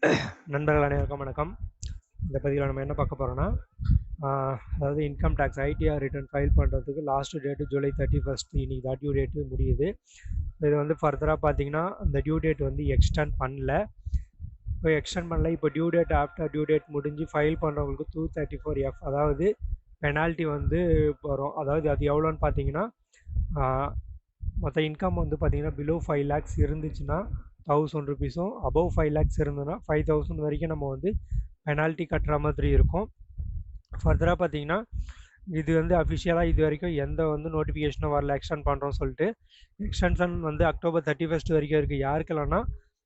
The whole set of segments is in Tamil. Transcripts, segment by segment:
நண்பர்கள் அனைவருக்கும் வணக்கம். இந்த பதிவில் நம்ம என்ன பார்க்க போகிறோம்னா, அதாவது income tax ITR return file பண்ணுறதுக்கு லாஸ்ட் டேட்டு ஜூலை 31. இன்னைக்கு தான் டியூ டேட்டு முடியுது. இது வந்து ஃபர்தராக பார்த்தீங்கன்னா அந்த டியூ டேட் வந்து எக்ஸ்டெண்ட் பண்ணல. இப்போ due date after due date முடிஞ்சு ஃபைல் பண்ணுறவங்களுக்கு 234F அதாவது பெனால்ட்டி வந்து வரும். அதாவது அது எவ்வளோன்னு பார்த்தீங்கன்னா, மொத்த இன்கம் வந்து பார்த்தீங்கன்னா பிலோ 5 lakhs இருந்துச்சுன்னா 1000 rupees-உம், அபவ் 5 lakhs இருந்ததுன்னா 5000 வரைக்கும் நம்ம வந்து பெனால்ட்டி கட்டுற மாதிரி இருக்கும். ஃபர்தராக பார்த்தீங்கன்னா இது வந்து அஃபிஷியலாக இது வரைக்கும் எந்த வந்து நோட்டிஃபிகேஷனும் வரல எக்ஸ்டெண்ட் பண்ணுறோம் சொல்லிட்டு. எக்ஸ்டென்ஷன் வந்து October 31 வரைக்கும் இருக்குது.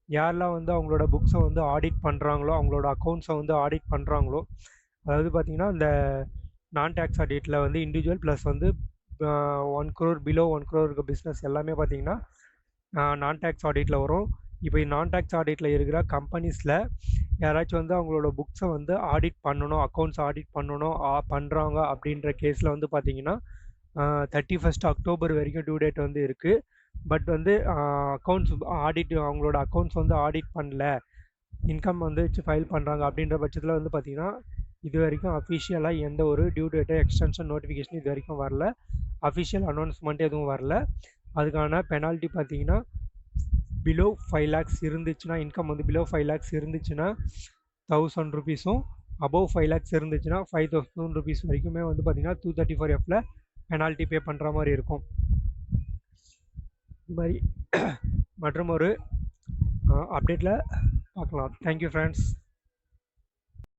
யாரெல்லாம் வந்து அவங்களோட புக்ஸை வந்து ஆடிட் பண்ணுறாங்களோ, அவங்களோட அக்கௌண்ட்ஸை வந்து ஆடிட் பண்ணுறாங்களோ, அதாவது பார்த்தீங்கன்னா இந்த நான் டேக்ஸ் ஆடிட்டில் வந்து இண்டிவிஜுவல் ப்ளஸ் வந்து 1 crore பிலோ 1 crore இருக்க பிஸ்னஸ் எல்லாமே பார்த்தீங்கன்னா நான் டேக்ஸ் ஆடிட்டில் வரும். இப்போ நான் டேக்ஸ் ஆடிட்டில் இருக்கிற கம்பெனிஸில் யாராச்சும் வந்து அவங்களோட புக்ஸை வந்து ஆடிட் பண்ணணும், அக்கௌண்ட்ஸ் ஆடிட் பண்ணணும் பண்ணுறாங்க அப்படின்ற கேஸில் வந்து பார்த்தீங்கன்னா 31 October வரைக்கும் டியூ டேட் வந்து இருக்குது. பட் வந்து அக்கௌண்ட்ஸ் ஆடிட் அவங்களோட அக்கௌண்ட்ஸ் வந்து ஆடிட் பண்ணல, இன்கம் வந்து வச்சு ஃபைல் பண்ணுறாங்க அப்படின்ற பட்சத்தில் வந்து பார்த்தீங்கன்னா இது வரைக்கும் அஃபிஷியலாக எந்த ஒரு டியூ டேட்டு எக்ஸ்டென்ஷன் நோட்டிஃபிகேஷன் இது வரைக்கும் வரல. அஃபிஷியல் அனௌன்ஸ்மெண்ட் எதுவும் வரல. அதுக்கான பெனால்ட்டி பார்த்தீங்கன்னா பிலோ 5 lakhs இருந்துச்சுன்னா, இன்கம் வந்து பிலோ 5 lakhs இருந்துச்சுன்னா 1000 rupees-உம், அபவ் 5 lakhs இருந்துச்சுன்னா 5000 rupees வரைக்குமே வந்து பார்த்தீங்கன்னா 234F-ல பெனால்ட்டி பே பண்ணுற மாதிரி இருக்கும். இது மாதிரி மற்றும் ஒரு அப்டேட்டில் பார்க்கலாம். Thank you friends.